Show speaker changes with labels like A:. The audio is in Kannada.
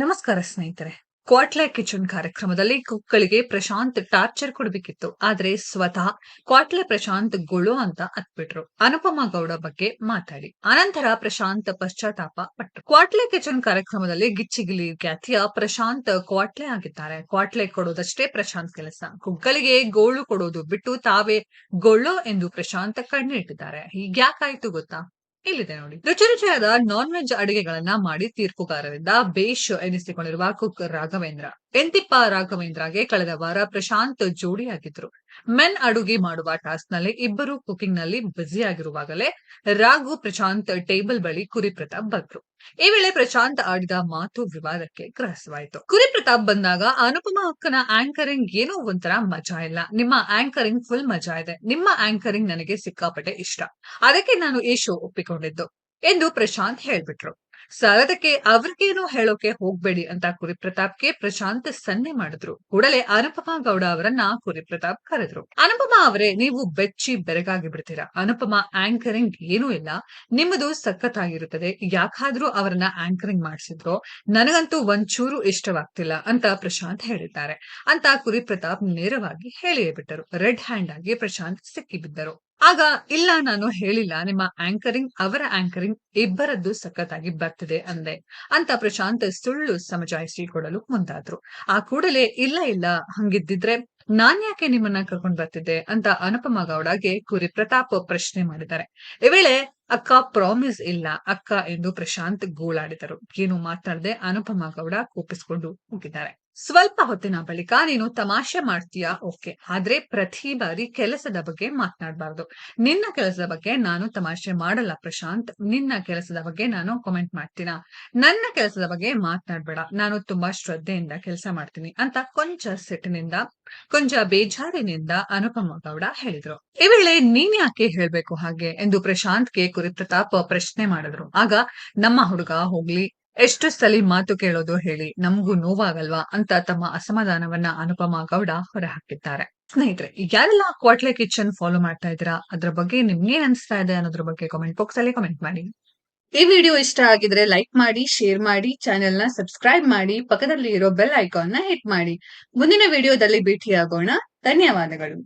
A: ನಮಸ್ಕಾರ ಸ್ನೇಹಿತರೆ. ಕ್ವಾಟ್ಲೆ ಕಿಚನ್ ಕಾರ್ಯಕ್ರಮದಲ್ಲಿ ಕುಕ್ಕಳಿಗೆ ಪ್ರಶಾಂತ್ ಟಾರ್ಚರ್ ಕೊಡ್ಬೇಕಿತ್ತು. ಆದ್ರೆ ಸ್ವತಃ ಕ್ವಾಟ್ಲೆ ಪ್ರಶಾಂತ್ ಗೊಳು ಅಂತ ಅತ್ಬಿಟ್ರು. ಅನುಪಮಾ ಗೌಡ ಬಗ್ಗೆ ಮಾತಾಡಿ. ಅನಂತರ ಪ್ರಶಾಂತ್ ಪಶ್ಚಾತ್ತಾಪ ಪಟ್ರು. ಕ್ವಾಟ್ಲೆ ಕಿಚನ್ ಕಾರ್ಯಕ್ರಮದಲ್ಲಿ ಗಿಚ್ಚಿಗಿಲಿ ಖ್ಯಾತಿಯ ಪ್ರಶಾಂತ್ ಕ್ವಾಟ್ಲೆ ಆಗಿದ್ದಾರೆ. ಕ್ವಾಟ್ಲೆ ಕೊಡೋದಷ್ಟೇ ಪ್ರಶಾಂತ್ ಕೆಲಸ. ಕುಕ್ಕಳಿಗೆ ಗೋಳು ಕೊಡೋದು ಬಿಟ್ಟು ತಾವೇ ಗೊಳ್ಳೋ ಎಂದು ಪ್ರಶಾಂತ್ ಕಣ್ಣಿಟ್ಟಿದ್ದಾರೆ. ಹೀಗ್ಯಾಕಾಯ್ತು ಗೊತ್ತಾ? ಇಲ್ಲಿದೆ ನೋಡಿ. ರುಚಿ ರುಚಿಯಾದ ನಾನ್ ವೆಜ್ ಅಡುಗೆಗಳನ್ನ ಮಾಡಿ ತೀರ್ಪುಗಾರರಿಂದ ಬೇಷ್ ಎನಿಸಿಕೊಂಡಿರುವ ಕುಕ್ ರಾಘವೇಂದ್ರ. ಎಂತಿಪ್ಪ ರಾಘವೇಂದ್ರಗೆ ಕಳೆದ ವಾರ ಪ್ರಶಾಂತ್ ಜೋಡಿಯಾಗಿದ್ರು. ಮೆನ್ ಅಡುಗೆ ಮಾಡುವ ಟಾಸ್ಕ್ ನಲ್ಲಿ ಇಬ್ಬರು ಕುಕಿಂಗ್ ನಲ್ಲಿ ಬ್ಯುಸಿ ಆಗಿರುವಾಗಲೇ ರಾಘು ಪ್ರಶಾಂತ್ ಟೇಬಲ್ ಬಳಿ ಕುರಿ ಪ್ರತಾಪ್ ಬಂದ್ರು. ಈ ವೇಳೆ ಪ್ರಶಾಂತ್ ಆಡಿದ ಮಾತು ವಿವಾದಕ್ಕೆ ಗ್ರಹಿಸವಾಯಿತು. ಕುರಿ ಪ್ರತಾಪ್ ಬಂದಾಗ ಅನುಪಮಾ ಅಕ್ಕನ ಆಂಕರಿಂಗ್ ಏನೋ ಒಂಥರ ಮಜಾ ಇಲ್ಲ. ನಿಮ್ಮ ಆಂಕರಿಂಗ್ ಫುಲ್ ಮಜಾ ಇದೆ. ನಿಮ್ಮ ಆಂಕರಿಂಗ್ ನನಗೆ ಸಿಕ್ಕಾಪಟ್ಟೆ ಇಷ್ಟ. ಅದಕ್ಕೆ ನಾನು ಈ ಶೋ ಒಪ್ಪಿಕೊಂಡಿದ್ದು ಎಂದು ಪ್ರಶಾಂತ್ ಹೇಳ್ಬಿಟ್ರು. ಅದಕ್ಕೆ ಅವ್ರಿಗೇನು ಹೇಳೋಕೆ ಹೋಗ್ಬೇಡಿ ಅಂತ ಕುರಿ ಪ್ರತಾಪ್ಗೆ ಪ್ರಶಾಂತ್ ಸನ್ನೆ ಮಾಡಿದ್ರು. ಕೂಡಲೇ ಅನುಪಮಾ ಗೌಡ ಅವರನ್ನ ಕುರಿ ಪ್ರತಾಪ್ ಕರೆದ್ರು. ಅನುಪಮಾ ಅವರೇ, ನೀವು ಬೆಚ್ಚಿ ಬೆರಗಾಗಿ ಬಿಡ್ತೀರಾ. ಅನುಪಮಾ ಆಂಕರಿಂಗ್ ಏನೂ ಇಲ್ಲ, ನಿಮ್ಮದು ಸಖತ್ತಾಗಿರುತ್ತದೆ. ಯಾಕಾದ್ರೂ ಅವರನ್ನ ಆಂಕರಿಂಗ್ ಮಾಡಿಸಿದ್ರು, ನನಗಂತೂ ಒಂಚೂರು ಇಷ್ಟವಾಗ್ತಿಲ್ಲ ಅಂತ ಪ್ರಶಾಂತ್ ಹೇಳಿದ್ದಾರೆ ಅಂತ ಕುರಿ ಪ್ರತಾಪ್ ನೇರವಾಗಿ ಹೇಳಿಯೇ ಬಿಟ್ಟರು. ರೆಡ್ ಹ್ಯಾಂಡ್ ಆಗಿ ಪ್ರಶಾಂತ್ ಸಿಕ್ಕಿಬಿದ್ದರು. ಆಗ ಇಲ್ಲ, ನಾನು ಹೇಳಿಲ್ಲ, ನಿಮ್ಮ ಆಂಕರಿಂಗ್ ಅವರ ಆಂಕರಿಂಗ್ ಇಬ್ಬರದ್ದು ಸಖತ್ತಾಗಿ ಬರ್ತಿದೆ ಅಂದೆ ಅಂತ ಪ್ರಶಾಂತ್ ಸುಳ್ಳು ಸಮಜಾಯಿಷಿ ಕೊಡಲು ಮುಂದಾದ್ರು. ಆ ಕೂಡಲೇ ಇಲ್ಲ ಇಲ್ಲ, ಹಂಗಿದ್ದಿದ್ರೆ ನಾನ್ಯಾಕೆ ನಿಮ್ಮನ್ನ ಕರ್ಕೊಂಡ್ ಬರ್ತಿದ್ದೆ ಅಂತ ಅನುಪಮಾ ಗೌಡಗೆ ಕುರಿ ಪ್ರತಾಪ್ ಪ್ರಶ್ನೆ ಮಾಡಿದ್ದಾರೆ. ಈ ವೇಳೆ ಅಕ್ಕ ಪ್ರಾಮಿಸ್ ಇಲ್ಲ ಅಕ್ಕ ಎಂದು ಪ್ರಶಾಂತ್ ಗೋಳಾಡಿದರು. ಏನು ಮಾತನಾಡದೆ ಅನುಪಮಾ ಗೌಡ ಕೋಪಿಸಿಕೊಂಡು ಹೋಗಿದ್ದಾರೆ. ಸ್ವಲ್ಪ ಹೊತ್ತಿನ ಬಳಿಕ ನೀನು ತಮಾಷೆ ಮಾಡ್ತೀಯಾ ಓಕೆ, ಆದ್ರೆ ಪ್ರತಿ ಬಾರಿ ಕೆಲಸದ ಬಗ್ಗೆ ಮಾತನಾಡಬಾರ್ದು. ನಿನ್ನ ಕೆಲಸದ ಬಗ್ಗೆ ನಾನು ತಮಾಷೆ ಮಾಡಲ್ಲ ಪ್ರಶಾಂತ್. ನಿನ್ನ ಕೆಲಸದ ಬಗ್ಗೆ ನಾನು ಕಾಮೆಂಟ್ ಮಾಡ್ತೀನ. ನನ್ನ ಕೆಲಸದ ಬಗ್ಗೆ ಮಾತನಾಡಬೇಡ. ನಾನು ತುಂಬಾ ಶ್ರದ್ಧೆಯಿಂದ ಕೆಲಸ ಮಾಡ್ತೀನಿ ಅಂತ ಕೊಂಚ ಸಿಟ್ಟಿನಿಂದ ಕೊಂಚ ಬೇಜಾರಿನಿಂದ ಅನುಪಮಾ ಗೌಡ ಹೇಳಿದ್ರು. ಈ ವೇಳೆ ನೀನ್ ಯಾಕೆ ಹೇಳ್ಬೇಕು ಹಾಗೆ ಎಂದು ಪ್ರಶಾಂತ್ಗೆ ಕುರಿ ಪ್ರತಾಪ್ ಪ್ರಶ್ನೆ ಮಾಡಿದ್ರು. ಆಗ ನಮ್ಮ ಹುಡುಗ ಹೋಗ್ಲಿ, ಎಷ್ಟು ಸಲಿ ಮಾತು ಕೇಳೋದು ಹೇಳಿ, ನಮಗೂ ನೋವಾಗಲ್ವಾ ಅಂತ ತಮ್ಮ ಅಸಮಾಧಾನವನ್ನ ಅನುಪಮಾ ಗೌಡ ಹೊರಹಾಕಿದ್ದಾರೆ. ಸ್ನೇಹಿತರೆ, ಯಾರೆಲ್ಲ ಕ್ವಾಟ್ಲೆ ಕಿಚನ್ ಫಾಲೋ ಮಾಡ್ತಾ ಇದ್ದೀರಾ, ಅದ್ರ ಬಗ್ಗೆ ನಿಮ್ಗೇನ್ ಅನಿಸ್ತಾ ಇದೆ ಅನ್ನೋದ್ರ ಬಗ್ಗೆ ಕಾಮೆಂಟ್ ಬಾಕ್ಸ್ ಅಲ್ಲಿ ಕಾಮೆಂಟ್ ಮಾಡಿ. ಈ ವಿಡಿಯೋ ಇಷ್ಟ ಆಗಿದ್ರೆ ಲೈಕ್ ಮಾಡಿ, ಶೇರ್ ಮಾಡಿ, ಚಾನೆಲ್ ನ ಸಬ್ಸ್ಕ್ರೈಬ್ ಮಾಡಿ, ಪಕ್ಕದಲ್ಲಿ ಇರೋ ಬೆಲ್ ಐಕಾನ್ ನ ಹಿಟ್ ಮಾಡಿ. ಮುಂದಿನ ವಿಡಿಯೋದಲ್ಲಿ ಭೇಟಿಯಾಗೋಣ. ಧನ್ಯವಾದಗಳು.